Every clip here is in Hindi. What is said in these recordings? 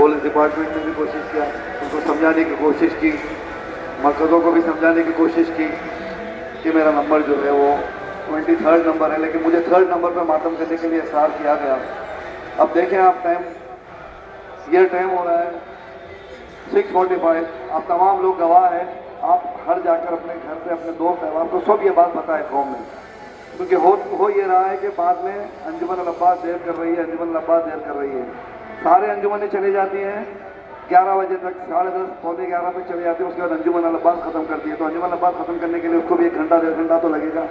पुलिस डिपार्टमेंट ने भी कोशिश किया, उनको समझाने की कोशिश की, मरकज़ों को भी समझाने की कोशिश की कि मेरा नंबर जो है वो 23rd नंबर है, लेकिन मुझे 3rd नंबर पर मातम करने के लिए इसार किया गया। अब देखें आप टाइम हो रहा है 6:45, आप तमाम लोग गवाह हैं, आप घर जाकर अपने घर पे अपने दोस्त अहबाब को सब ये बात पता है कौम में, क्योंकि हो ये रहा है कि बाद में अंजुमन अल अब्बास देर कर रही है, अंजुमन अल अब्बास देर कर रही है, सारे अंजुमनें चली जाती हैं 11 बजे तक, 10:30 पौने 11 तक चली जाती है, उसके बाद अंजुमन अल अब्बास ख़त्म करती है। तो अंजुमन अल अब्बास ख़त्म करने के लिए उसको भी 1 घंटा 1.5 घंटा तो लगेगा।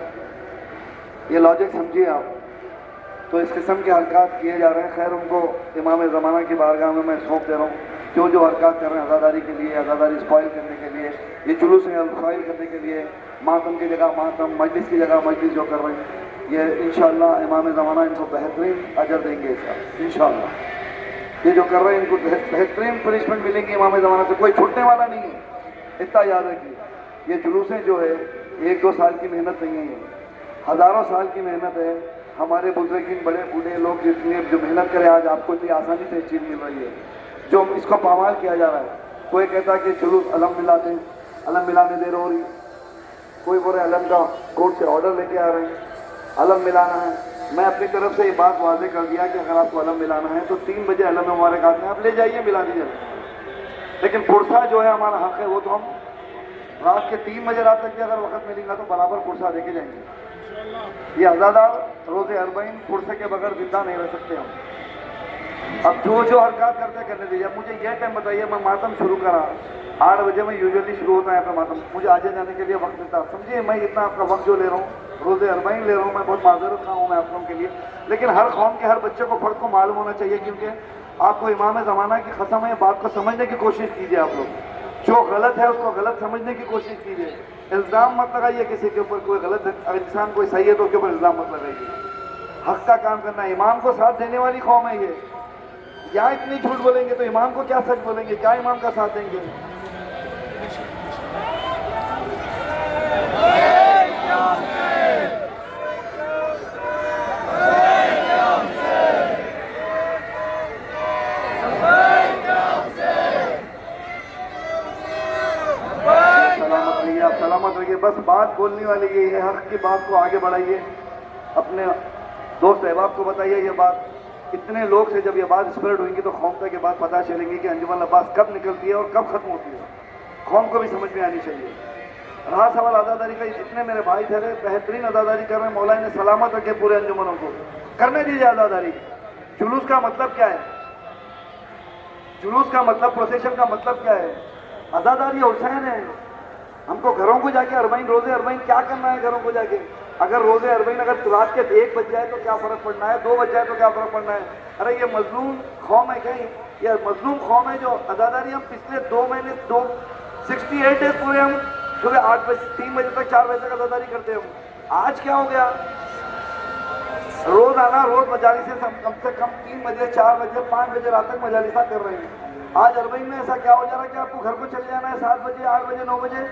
ये लॉजिक समझिए आप। तो इस किस्म के हरकत किए जा रहे हैं। खैर, उनको इमाम ज़माना की बारगाह में मैं सौंप दे रहा हूँ। जो हरकत कर रहे हैं अज़ादारी के लिए, अज़ादारी स्पॉइल करने के लिए, ये जुलूस स्पॉइल करने के लिए, मातम की जगह मातम, मजलिस की जगह मजलिस जो कर रहे हैं, ये इंशाअल्लाह इमाम ज़माना इनको बेहतरीन अजर देंगे इंशाअल्लाह। ये जो कर रहे हैं इनको बेहतरीन पनिशमेंट मिलेंगी इमाम ज़माना से, कोई छूटने वाला नहीं है, इतना याद रखिए। ये जुलूसें जो है 1-2 साल की मेहनत नहीं है, ये हज़ारों साल की मेहनत है। हमारे बुजुर्ग बड़े बूढ़े लोग जितने जो मेहनत करें, आज आपको इतनी आसानी से चीज़ मिल रही है, जो इसको पामाल किया जा रहा है। कोई कहता है कि जुलूस अलम मिलाते हैं, अलम मिलाने देर हो रही, कोई बोले अलम का कोर्ट से ऑर्डर लेके आ रहे हैं, अलम मिलाना है। मैं अपनी तरफ से ये बात वाज़ेह कर दिया कि अगर आपको अलम मिलाना है तो 3 बजे अलम हमारे हाथ में, आप ले जाइए मिला दीजिए। लेकिन पुरसा जो है हमारा हक है, वो तो हम रात के 3 बजे रात तक भी अगर वक्त मिलेगा तो बराबर पुरसा देके जाएंगे। ये आज़ादार रोज़े अरबईन पुरसे के बगैर जिंदा नहीं रह सकते हम। अब जो हरकत करने दीजिए। मुझे यह टाइम बताइए, मैं मातम शुरू करा 8 बजे में यूजुअली शुरू होता है आपका मातम, मुझे आगे जाने के लिए वक्त मिलता। समझिए, मैं इतना आपका वक्त जो ले रहा हूँ, रोज़े अरबईन ले रहा हूँ, मैं बहुत माजरत खा हूँ मैं आप लोगों के लिए। लेकिन हर कौम के हर बच्चे को फ़र्क को मालूम होना चाहिए, क्योंकि आपको इमाम ज़माना की कसम है, बात को समझने की कोशिश कीजिए। आप लोग जो गलत है उसको गलत समझने की कोशिश कीजिए। इल्ज़ाम मत लगाइए किसी के ऊपर, कोई गलत इंसान कोई सही है तो उसके ऊपर इल्ज़ाम मत लगाइए। हक का काम करना है। इमाम को साथ देने वाली कौम है ये। या इतनी झूठ बोलेंगे तो इमाम को क्या सच बोलेंगे, क्या इमाम का साथ देंगे। सलामत रहिए। बस बात बोलने वाली यही है, हक की बात को आगे बढ़ाइए, अपने दोस्त अहबाब को बताइए ये बात। इतने लोग से जब ये बात स्प्रेड होंगी तो कौम तक ये बात पता चलेंगी कि अंजुमन अब्बास कब निकलती है और कब खत्म होती है। कौम को भी समझ में आनी चाहिए। रहा सवाल आज़ादारी का, जितने मेरे भाई थे बेहतरीन आज़ादारी कर रहे हैं, मौला ने सलामत रखे पूरे अंजुमनों को, करने दीजिए आज़ादारी। जुलूस का मतलब क्या है? जुलूस का मतलब, प्रोसेशन का मतलब क्या है? आज़ादारी हुसैन है। हमको घरों को जाके अरबईन, रोज़े अरबईन क्या करना है घरों को जाके? अगर रोज़े अरबईन अगर रात के 1 बज जाए तो क्या फ़र्क पड़ना है, 2 बज जाए तो क्या फ़र्क पड़ना है? अरे ये मजलूम कौम है कहीं, ये मजलूम कौम है जो आज़ादारी हम पिछले 2 महीने 68 डेज पूरे हम सुबह 8 बजे 3 बजे तक 4 बजे तक आज़ादारी करते हैं हम। आज क्या हो गया? रोज़ आना, रोज़ मजालिस कम से कम 3 बजे 4 बजे 5 बजे रात तक मजालिसा कर रहे हैं। आज अरबईन में ऐसा क्या हो जा रहा है कि आपको घर को चले जाना है 7 बजे 8 बजे 9 बजे।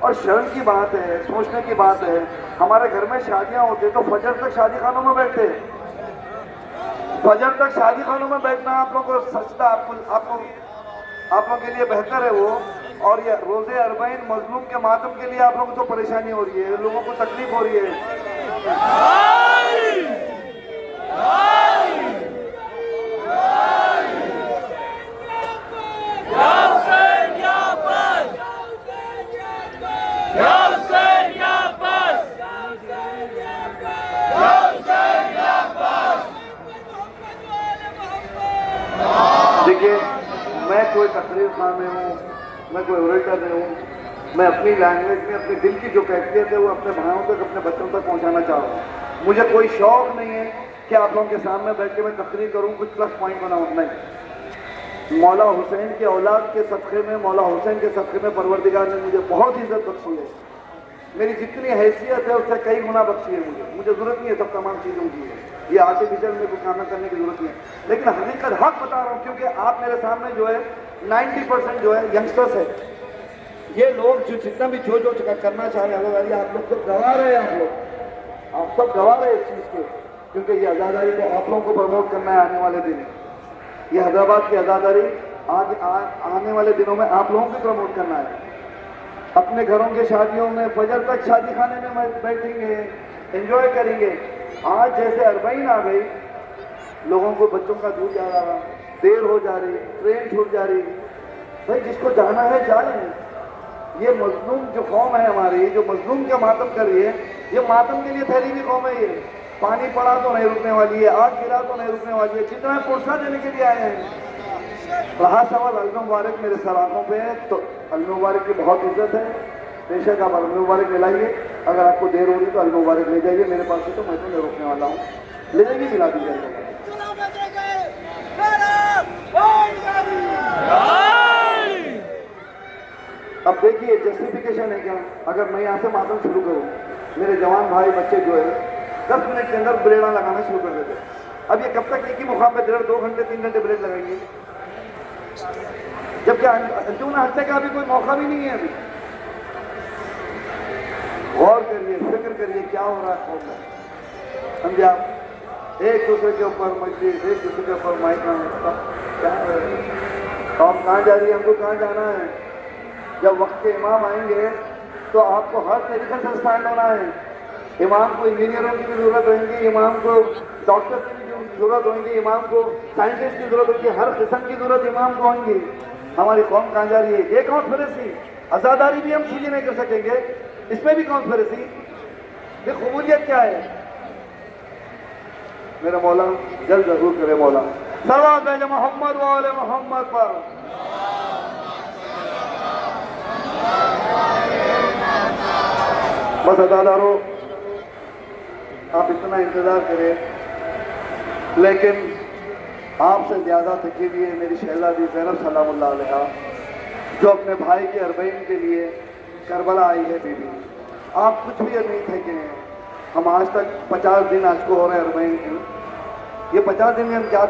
और शर्म की बात है, सोचने की बात है, हमारे घर में शादियां होती तो फजर तक शादी खानों में बैठते, फजर तक शादी खानों में बैठना आप लोगों को सचता, आप लोगों के लिए बेहतर है वो। और ये रोज़े अरबईन मजलूम के मातम के लिए आप लोगों को परेशानी हो रही है, लोगों को तकलीफ हो रही है। देखिए, मैं कोई तकरीर खान नहीं हूँ, मैं कोई ओरेटर नहीं हूँ। मैं अपनी लैंग्वेज में अपने दिल की जो कैफियत है वो अपने भाइयों तक, अपने बच्चों तक पहुँचाना चाह रहा हूँ। मुझे कोई शौक़ नहीं है कि आप लोगों के सामने बैठ के मैं तकरीर करूँ, कुछ प्लस पॉइंट बनाऊँ, नहीं। मौला हुसैन के औलाद के सदक़े में, मौला हुसैन के सदक़े में परवरदिगार ने मुझे बहुत इज़्ज़त बख्शी है। मेरी जितनी हैसियत है उससे कई गुना बख्शी है मुझे ज़रूरत नहीं है सब तमाम चीज़ों की है। ये आर्टिफिशियल में कुछ काम करने की ज़रूरत नहीं है। लेकिन हकीकत हक बता रहा हूँ, क्योंकि आप मेरे सामने जो है 90% जो है यंगस्टर्स है। ये लोग जो जितना भी जो करना चाह रहे हैं, आप लोग सब गवा रहे हैं, आप सब गवा रहे हैं इस चीज़ के, क्योंकि ये आज़ादारी को आप लोगों को प्रमोट करना है आने वाले दिन। ये हैदराबाद की आज़ादारी आने वाले दिनों में आप लोगों को प्रमोट करना है। अपने घरों के शादियों में फजर तक शादी खाने में बैठेंगे, एंजॉय करेंगे। आज जैसे अरबईन आ गई, लोगों को बच्चों का दूध जा रहा, देर हो जा रही, ट्रेन छूट जा रही। भाई जिसको जाना है जाए। ये मजलूम जो कौम है हमारी, जो मजलूम का मातम कर रही है, ये मातम के लिए ठहरी हुई कौम है। ये पानी पड़ा तो नहीं रुकने वाली है, आग गिरा तो नहीं रुकने वाली है। जितना पुरसा देने के लिए आए हैं। रहा सवाल अल मुबारक मेरे सराखों पे है, तो अल मुबारक की बहुत इज्जत है। बेशक आप अल मुबारक ले लाइए। अगर आपको देर हो रही तो अल मुबारक ले जाइए। मेरे पास से तो मैं तो नहीं रोकने वाला हूँ, ले जाइए, मिला दीजिए। अब देखिए जस्टिफिकेशन है क्या। अगर मैं यहाँ से मातम शुरू करूँ, मेरे जवान भाई बच्चे जो है 10 मिनट के अंदर ब्रेड़ा लगाना शुरू कर देते। अब ये कब तक एक ही मुकाम पे 2 घंटे 3 घंटे ब्रेक लगाएंगे, जबकि अंजुमन हत्या का अभी कोई मौका भी नहीं है। अभी गौर करिए, फिक्र करिए क्या हो रहा है कौन में। समझे आप, एक दूसरे के ऊपर मजलिस, एक दूसरे के ऊपर माइक, क्या कौम कहाँ जा रही है, हमको कहाँ जाना है। जब वक्त के इमाम आएंगे तो आपको हर तरीके से स्टैंड होना है। इमाम को इंजीनियरों की भी जरूरत होगी, इमाम को डॉक्टर की भी जरूरत होगी, इमाम को साइंटिस्ट की जरूरत होगी, हर किस्म की जरूरत इमाम को होगी। हमारी कौम कहाँ जा रही है। ये कॉन्स्पिरेसी, आज़ादारी भी हम सीधे नहीं कर सकेंगे, इसमें भी कॉन्स्पिरेसी। ये कबूलियत क्या है। मेरा मौला जल्द जरूर करे। मौला सल्लल्लाहु अलैहि मोहम्मद व आले मोहम्मद पर। बस अदादारों, आप इतना इंतजार करें। लेकिन आपसे ज़्यादा थकी हुई है मेरी शहजादी ज़ैनब सलामुल्लाह अलैहा, जो अपने भाई के अरबईन के लिए करबला आई है। बीबी आप कुछ भी नहीं थके हैं। हम आज तक 50 दिन आज को हो रहे हैं अरबईन के। ये 50 दिन में हम क्या